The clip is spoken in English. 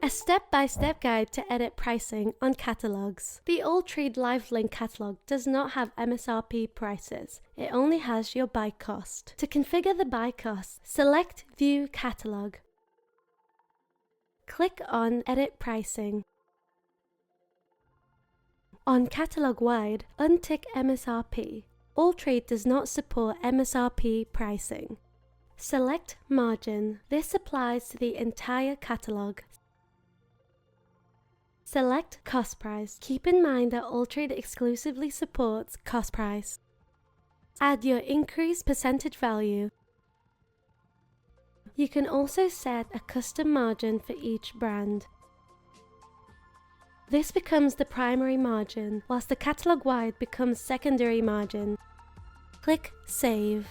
A step-by-step guide to edit pricing on catalogues. The Alltrade Live Link catalog does not have MSRP prices. It only has your buy cost. To configure the buy cost, select View Catalog. Click on Edit Pricing. On Catalogue Wide, untick MSRP. Alltrade does not support MSRP pricing. Select Margin. This applies to the entire catalogue. Select Cost Price. Keep in mind that Alltrade exclusively supports Cost Price. Add your increased percentage value. You can also set a custom margin for each brand. This becomes the primary margin, whilst the Catalogue Wide becomes secondary margin. Click Save.